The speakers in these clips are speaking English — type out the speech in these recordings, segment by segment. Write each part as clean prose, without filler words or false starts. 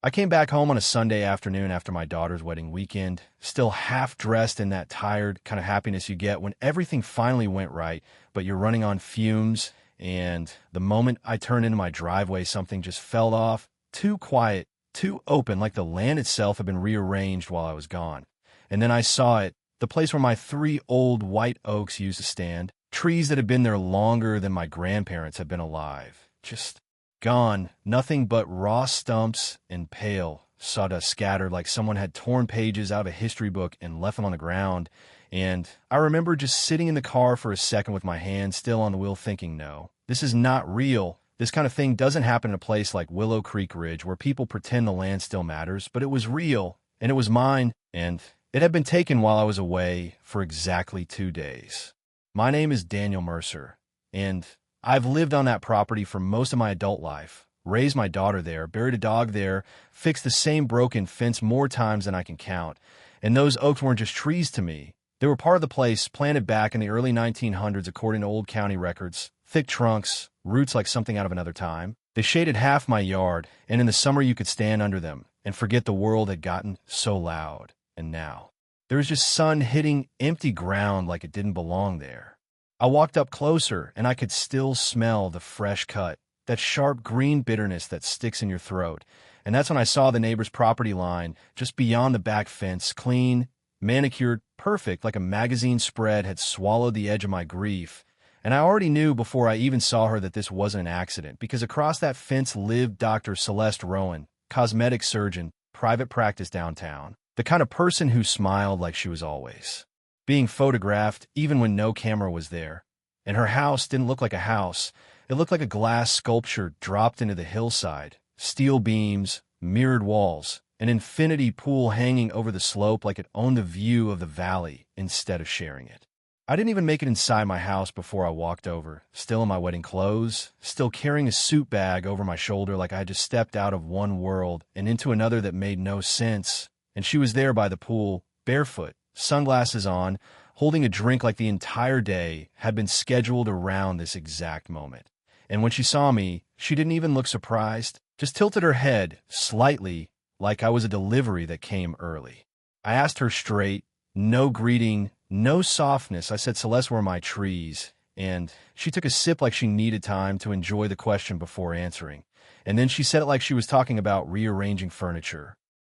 I came back home on a Sunday afternoon after my daughter's wedding weekend, still half dressed in that tired kind of happiness you get when everything finally went right, but you're running on fumes. And the moment I turned into my driveway, something just fell off, too quiet, too open, like the land itself had been rearranged while I was gone. And then I saw it, the place where my three old white oaks used to stand, trees that had been there longer than my grandparents had been alive. Just gone, nothing but raw stumps and pale sawdust scattered like someone had torn pages out of a history book and left them on the ground. And I remember just sitting in the car for a second with my hand still on the wheel thinking, no, this is not real. This kind of thing doesn't happen in a place like Willow Creek Ridge where people pretend the land still matters, but it was real, and it was mine, and it had been taken while I was away for exactly 2 days. My name is Daniel Mercer, and I've lived on that property for most of my adult life, raised my daughter there, buried a dog there, fixed the same broken fence more times than I can count. And those oaks weren't just trees to me. They were part of the place, planted back in the early 1900s according to old county records. Thick trunks, roots like something out of another time. They shaded half my yard, and in the summer you could stand under them and forget the world had gotten so loud. And now, there was just sun hitting empty ground like it didn't belong there. I walked up closer, and I could still smell the fresh cut, that sharp green bitterness that sticks in your throat. And that's when I saw the neighbor's property line, just beyond the back fence, clean, manicured, perfect, like a magazine spread had swallowed the edge of my grief. And I already knew before I even saw her that this wasn't an accident, because across that fence lived Dr. Celeste Rowan, cosmetic surgeon, private practice downtown, the kind of person who smiled like she was always being photographed even when no camera was there. And her house didn't look like a house. It looked like a glass sculpture dropped into the hillside. Steel beams, mirrored walls, an infinity pool hanging over the slope like it owned the view of the valley instead of sharing it. I didn't even make it inside my house before I walked over, still in my wedding clothes, still carrying a suit bag over my shoulder like I had just stepped out of one world and into another that made no sense. And she was there by the pool, barefoot, sunglasses on, holding a drink like the entire day had been scheduled around this exact moment. And when she saw me, she didn't even look surprised, just tilted her head slightly like I was a delivery that came early. I asked her straight, no greeting, no softness. I said, "Celeste, where are my trees?" And she took a sip like she needed time to enjoy the question before answering. And then she said it like she was talking about rearranging furniture.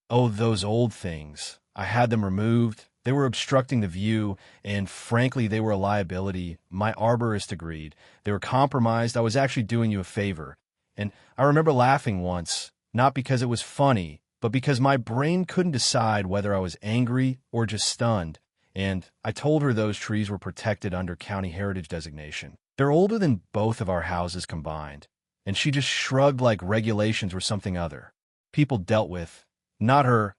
Oh, those old things. I had them removed. They were obstructing the view, and frankly, they were a liability. My arborist agreed. They were compromised. I was actually doing you a favor. And I remember laughing once, not because it was funny, but because my brain couldn't decide whether I was angry or just stunned. And I told her those trees were protected under county heritage designation. They're older than both of our houses combined. And she just shrugged like regulations were something other people dealt with, not her.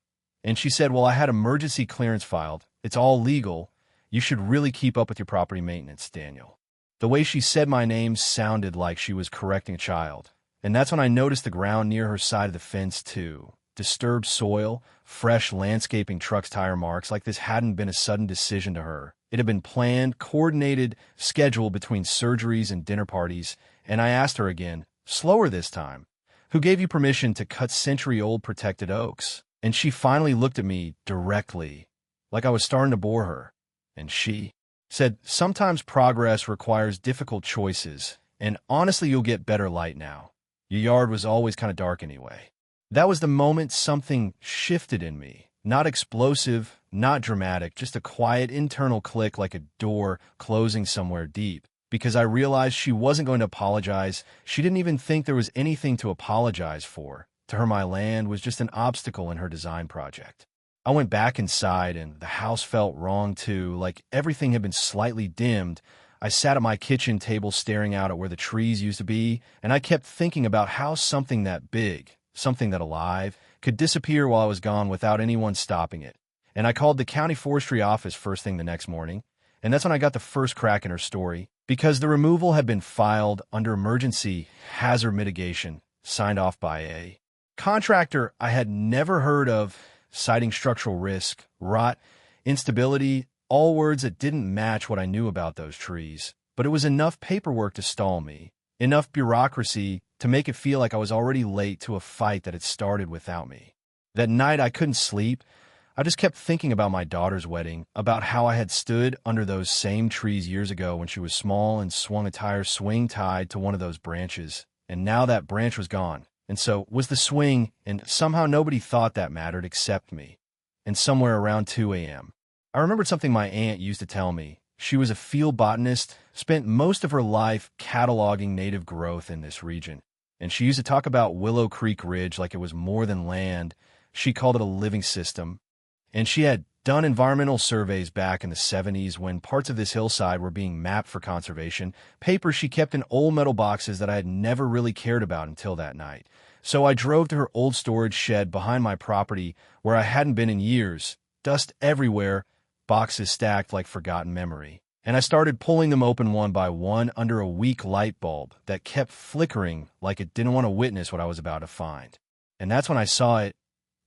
And she said, "Well, I had emergency clearance filed. It's all legal. You should really keep up with your property maintenance, Daniel." The way she said my name sounded like she was correcting a child. And that's when I noticed the ground near her side of the fence, too. Disturbed soil, fresh landscaping truck's tire marks, like this hadn't been a sudden decision to her. It had been planned, coordinated, scheduled between surgeries and dinner parties. And I asked her again, slower this time, "Who gave you permission to cut century-old protected oaks?" And she finally looked at me directly, like I was starting to bore her. And she said, "Sometimes progress requires difficult choices, and honestly, you'll get better light now. Your yard was always kind of dark anyway." That was the moment something shifted in me. Not explosive, not dramatic, just a quiet internal click like a door closing somewhere deep. Because I realized she wasn't going to apologize. She didn't even think there was anything to apologize for. To her, my land was just an obstacle in her design project. I went back inside, and the house felt wrong too, like everything had been slightly dimmed. I sat at my kitchen table staring out at where the trees used to be, and I kept thinking about how something that big, something that alive, could disappear while I was gone without anyone stopping it. And I called the county forestry office first thing the next morning, and that's when I got the first crack in her story, because the removal had been filed under emergency hazard mitigation, signed off by a contractor I had never heard of, citing structural risk, rot, instability, all words that didn't match what I knew about those trees. But it was enough paperwork to stall me. enough bureaucracy to make it feel like I was already late to a fight that had started without me. That night I couldn't sleep. I just kept thinking about my daughter's wedding, about how I had stood under those same trees years ago when she was small and swung a tire swing tied to one of those branches. And now that branch was gone. And so was the swing, and somehow nobody thought that mattered except me. And somewhere around 2 a.m., I remembered something my aunt used to tell me. She was a field botanist, spent most of her life cataloging native growth in this region. And she used to talk about Willow Creek Ridge like it was more than land. She called it a living system. And she had done environmental surveys back in the 70s when parts of this hillside were being mapped for conservation, papers she kept in old metal boxes that I had never really cared about until that night. So I drove to her old storage shed behind my property where I hadn't been in years, dust everywhere, boxes stacked like forgotten memory. And I started pulling them open one by one under a weak light bulb that kept flickering like it didn't want to witness what I was about to find. And that's when I saw it.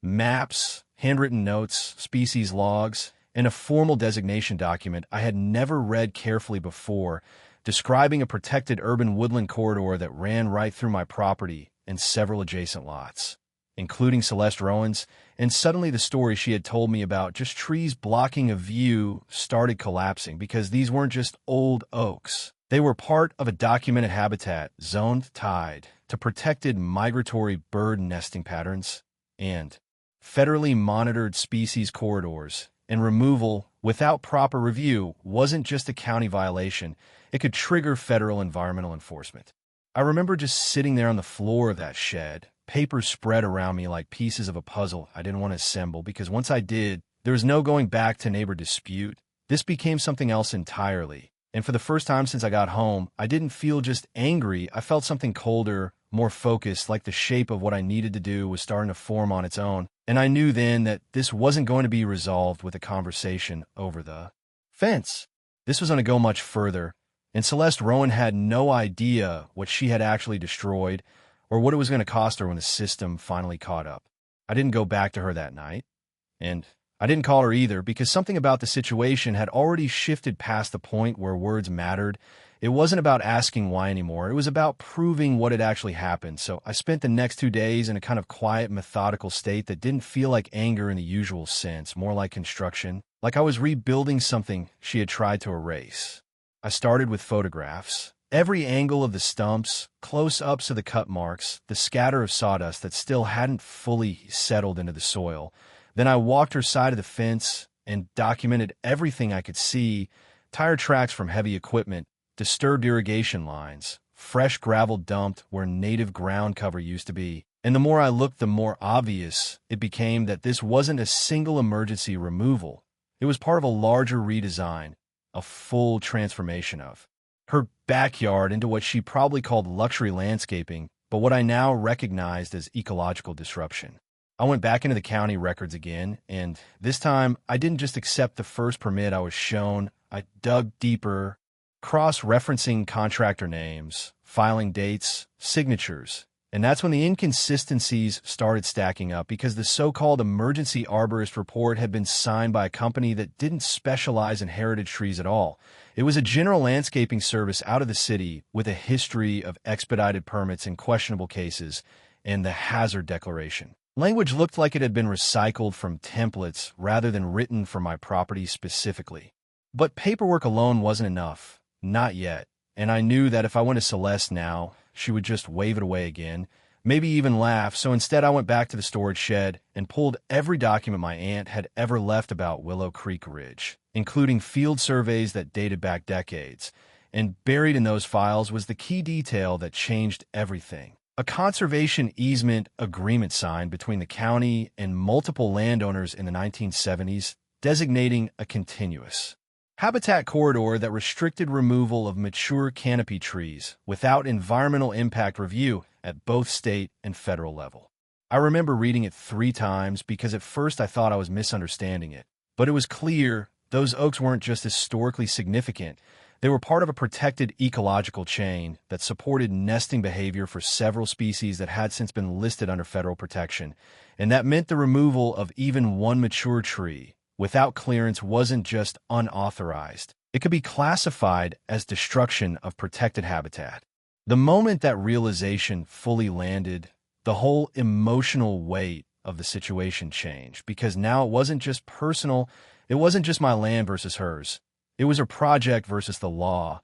Maps, handwritten notes, species logs, and a formal designation document I had never read carefully before, describing a protected urban woodland corridor that ran right through my property and several adjacent lots, including Celeste Rowan's, and suddenly the story she had told me about just trees blocking a view started collapsing because these weren't just old oaks. They were part of a documented habitat zoned tied to protected migratory bird nesting patterns and federally monitored species corridors, and removal without proper review wasn't just a county violation. It could trigger federal environmental enforcement. I remember just sitting there on the floor of that shed, papers spread around me like pieces of a puzzle I didn't want to assemble because once I did, there was no going back to neighbor dispute. This became something else entirely. And for the first time since I got home, I didn't feel just angry. I felt something colder, more focused, like the shape of what I needed to do was starting to form on its own. And I knew then that this wasn't going to be resolved with a conversation over the fence. This was going to go much further, and Celeste Rowan had no idea what she had actually destroyed or what it was going to cost her when the system finally caught up. I didn't go back to her that night, and I didn't call her either because something about the situation had already shifted past the point where words mattered. It wasn't about asking why anymore. It was about proving what had actually happened. So I spent the next 2 days in a kind of quiet, methodical state that didn't feel like anger in the usual sense, more like construction, like I was rebuilding something she had tried to erase. I started with photographs. Every angle of the stumps, close-ups of the cut marks, the scatter of sawdust that still hadn't fully settled into the soil. Then I walked her side of the fence and documented everything I could see: tire tracks from heavy equipment, disturbed irrigation lines, fresh gravel dumped where native ground cover used to be. And the more I looked, the more obvious it became that this wasn't a single emergency removal. It was part of a larger redesign, a full transformation of her backyard into what she probably called luxury landscaping, but what I now recognized as ecological disruption. I went back into the county records again, and this time I didn't just accept the first permit I was shown. I dug deeper, cross-referencing contractor names, filing dates, signatures. And that's when the inconsistencies started stacking up because the so-called emergency arborist report had been signed by a company that didn't specialize in heritage trees at all. It was a general landscaping service out of the city with a history of expedited permits in questionable cases and the hazard declaration. Language looked like it had been recycled from templates rather than written for my property specifically. But paperwork alone wasn't enough. Not yet. And I knew that if I went to Celeste now, she would just wave it away again, maybe even laugh. So instead I went back to the storage shed and pulled every document my aunt had ever left about Willow Creek Ridge, including field surveys that dated back decades. And buried in those files was the key detail that changed everything: a conservation easement agreement signed between the county and multiple landowners in the 1970s, designating a continuous habitat corridor that restricted removal of mature canopy trees without environmental impact review at both state and federal level. I remember reading it 3 times because at first I thought I was misunderstanding it, but it was clear those oaks weren't just historically significant. They were part of a protected ecological chain that supported nesting behavior for several species that had since been listed under federal protection, and that meant the removal of even one mature tree without clearance wasn't just unauthorized. It could be classified as destruction of protected habitat. The moment that realization fully landed, the whole emotional weight of the situation changed, because now it wasn't just personal, it wasn't just my land versus hers. It was her project versus the law,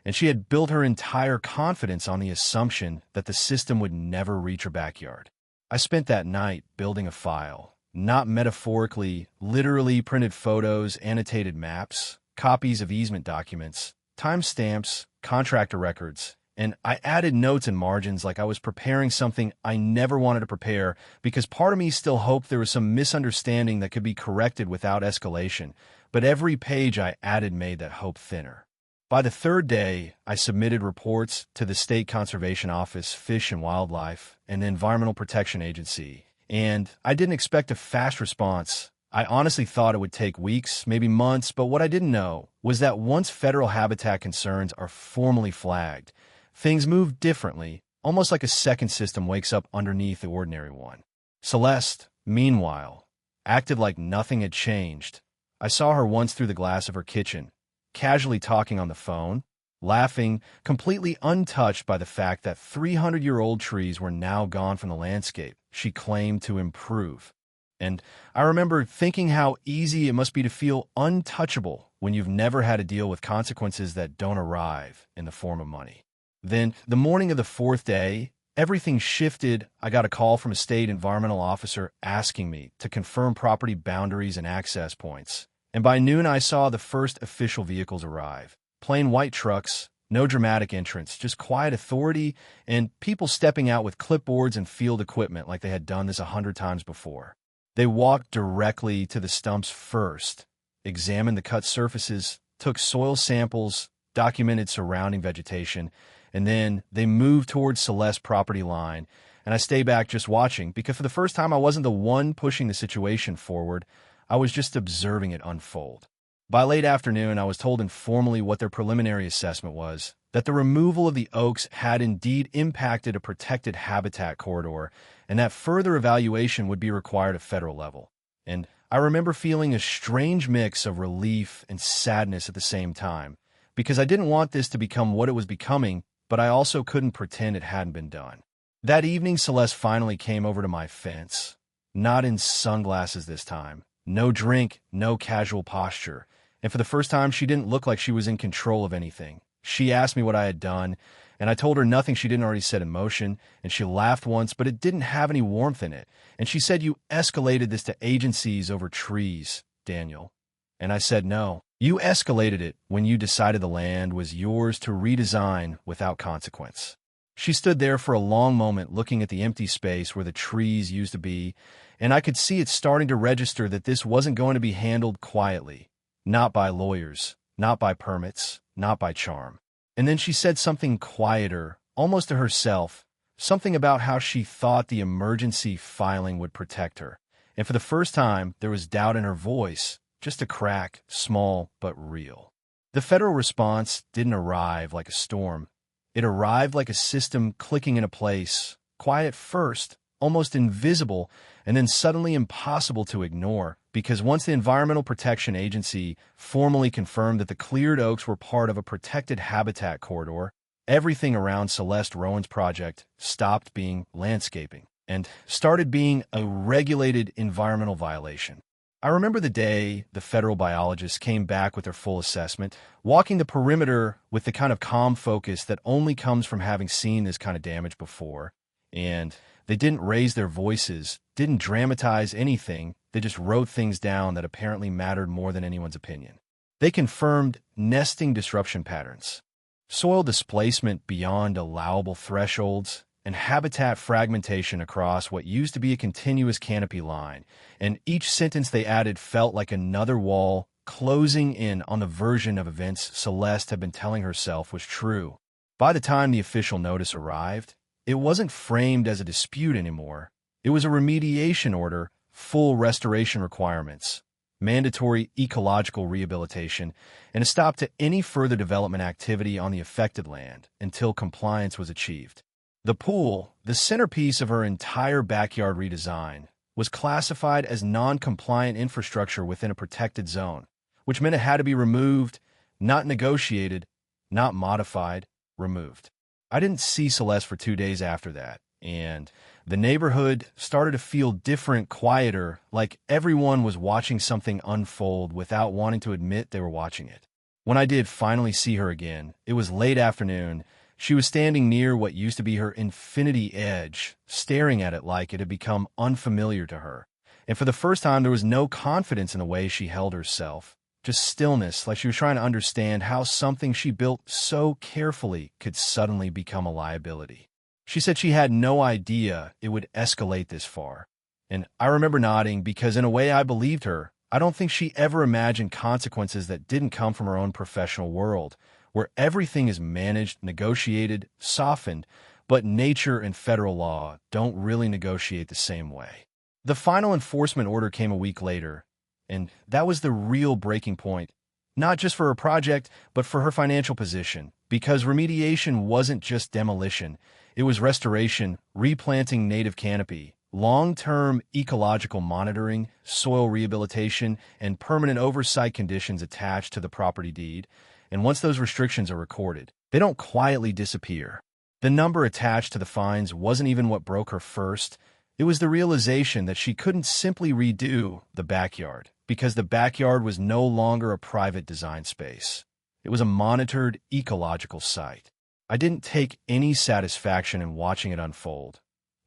and she had built her entire confidence on the assumption that the system would never reach her backyard. I spent that night building a file, not metaphorically, literally printed photos, annotated maps, copies of easement documents, timestamps, contractor records, and I added notes and margins like I was preparing something I never wanted to prepare, because part of me still hoped there was some misunderstanding that could be corrected without escalation, but every page I added made that hope thinner. By the third day, I submitted reports to the State Conservation Office, Fish and Wildlife, and the Environmental Protection Agency, and I didn't expect a fast response. I honestly thought it would take weeks, maybe months, but what I didn't know was that once federal habitat concerns are formally flagged, things move differently, almost like a second system wakes up underneath the ordinary one. Celeste, meanwhile, acted like nothing had changed. I saw her once through the glass of her kitchen, casually talking on the phone, laughing, completely untouched by the fact that 300-year-old trees were now gone from the landscape she claimed to improve. And I remember thinking how easy it must be to feel untouchable when you've never had to deal with consequences that don't arrive in the form of money. Then, the morning of the fourth day, everything shifted. I got a call from a state environmental officer asking me to confirm property boundaries and access points. And by noon, I saw the first official vehicles arrive. Plain white trucks, no dramatic entrance, just quiet authority and people stepping out with clipboards and field equipment like they had done this 100 times before. They walked directly to the stumps first, examined the cut surfaces, took soil samples, documented surrounding vegetation, and then they moved towards Celeste's property line. And I stayed back just watching, because for the first time I wasn't the one pushing the situation forward. I was just observing it unfold. By late afternoon, I was told informally what their preliminary assessment was, that the removal of the oaks had indeed impacted a protected habitat corridor, and that further evaluation would be required at federal level. And I remember feeling a strange mix of relief and sadness at the same time, because I didn't want this to become what it was becoming, but I also couldn't pretend it hadn't been done. That evening, Celeste finally came over to my fence, not in sunglasses this time. No drink, no casual posture. And for the first time, she didn't look like she was in control of anything. She asked me what I had done, and I told her nothing she didn't already set in motion, and she laughed once, but it didn't have any warmth in it. And she said, "You escalated this to agencies over trees, Daniel." And I said, "No, you escalated it when you decided the land was yours to redesign without consequence." She stood there for a long moment looking at the empty space where the trees used to be, and I could see it starting to register that this wasn't going to be handled quietly. Not by lawyers, not by permits, not by charm. And then she said something quieter, almost to herself, something about how she thought the emergency filing would protect her. And for the first time, there was doubt in her voice, just a crack, small but real. The federal response didn't arrive like a storm. It arrived like a system clicking into place, quiet first, almost invisible, and then suddenly impossible to ignore, because once the Environmental Protection Agency formally confirmed that the cleared oaks were part of a protected habitat corridor, everything around Celeste Rowan's project stopped being landscaping and started being a regulated environmental violation. I remember the day the federal biologists came back with their full assessment, walking the perimeter with the kind of calm focus that only comes from having seen this kind of damage before. And they didn't raise their voices, didn't dramatize anything. They just wrote things down that apparently mattered more than anyone's opinion. They confirmed nesting disruption patterns, soil displacement beyond allowable thresholds, and habitat fragmentation across what used to be a continuous canopy line, and each sentence they added felt like another wall closing in on the version of events Celeste had been telling herself was true. By the time the official notice arrived, it wasn't framed as a dispute anymore. It was a remediation order, full restoration requirements, mandatory ecological rehabilitation, and a stop to any further development activity on the affected land until compliance was achieved. The pool, the centerpiece of her entire backyard redesign, was classified as non-compliant infrastructure within a protected zone, which meant it had to be removed, not negotiated, not modified, removed. I didn't see Celeste for 2 days after that, and the neighborhood started to feel different, quieter, like everyone was watching something unfold without wanting to admit they were watching it. When I did finally see her again, it was late afternoon. She was standing near what used to be her infinity edge, staring at it like it had become unfamiliar to her. And for the first time, there was no confidence in the way she held herself. Just stillness, like she was trying to understand how something she built so carefully could suddenly become a liability. She said she had no idea it would escalate this far. And I remember nodding because in a way I believed her. I don't think she ever imagined consequences that didn't come from her own professional world, where everything is managed, negotiated, softened, but nature and federal law don't really negotiate the same way. The final enforcement order came a week later, and that was the real breaking point, not just for her project, but for her financial position, because remediation wasn't just demolition. It was restoration, replanting native canopy, long-term ecological monitoring, soil rehabilitation, and permanent oversight conditions attached to the property deed. And once those restrictions are recorded, they don't quietly disappear. The number attached to the fines wasn't even what broke her first. It was the realization that she couldn't simply redo the backyard, because the backyard was no longer a private design space. It was a monitored ecological site. I didn't take any satisfaction in watching it unfold.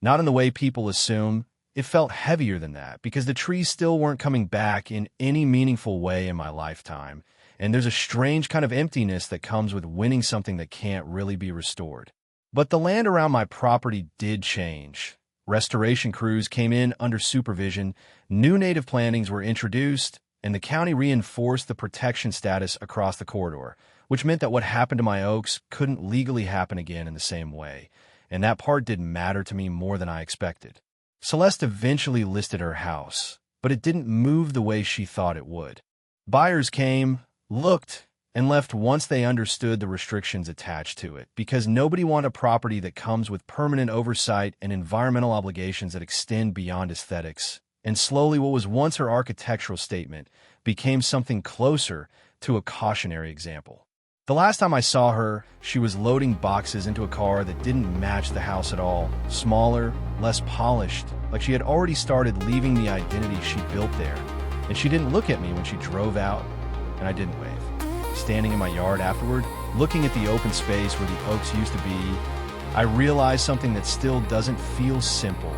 Not in the way people assume. It felt heavier than that, because the trees still weren't coming back in any meaningful way in my lifetime. And there's a strange kind of emptiness that comes with winning something that can't really be restored. But the land around my property did change. Restoration crews came in under supervision, new native plantings were introduced, and the county reinforced the protection status across the corridor, which meant that what happened to my oaks couldn't legally happen again in the same way. And that part didn't matter to me more than I expected. Celeste eventually listed her house, but it didn't move the way she thought it would. Buyers came, looked, and left once they understood the restrictions attached to it, because nobody wanted a property that comes with permanent oversight and environmental obligations that extend beyond aesthetics. And slowly, what was once her architectural statement became something closer to a cautionary example. The last time I saw her, she was loading boxes into a car that didn't match the house at all, smaller, less polished, like she had already started leaving the identity she built there. And she didn't look at me when she drove out, and I didn't wave. Standing in my yard afterward, looking at the open space where the oaks used to be, I realized something that still doesn't feel simple.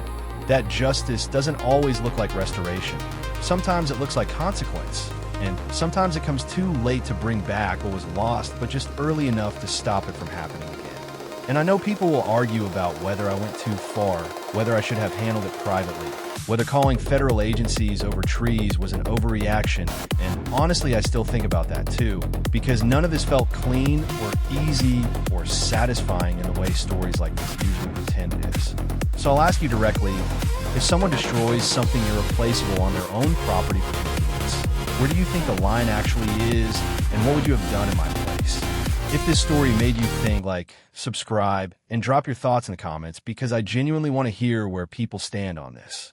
That justice doesn't always look like restoration. Sometimes it looks like consequence, and sometimes it comes too late to bring back what was lost, but just early enough to stop it from happening again. And I know people will argue about whether I went too far, whether I should have handled it privately, whether calling federal agencies over trees was an overreaction, and honestly I still think about that too, because none of this felt clean or easy or satisfying in the way stories like this usually pretend it is. So I'll ask you directly, if someone destroys something irreplaceable on their own property for convenience, where do you think the line actually is, and what would you have done in my place? If this story made you think, subscribe, and drop your thoughts in the comments, because I genuinely want to hear where people stand on this.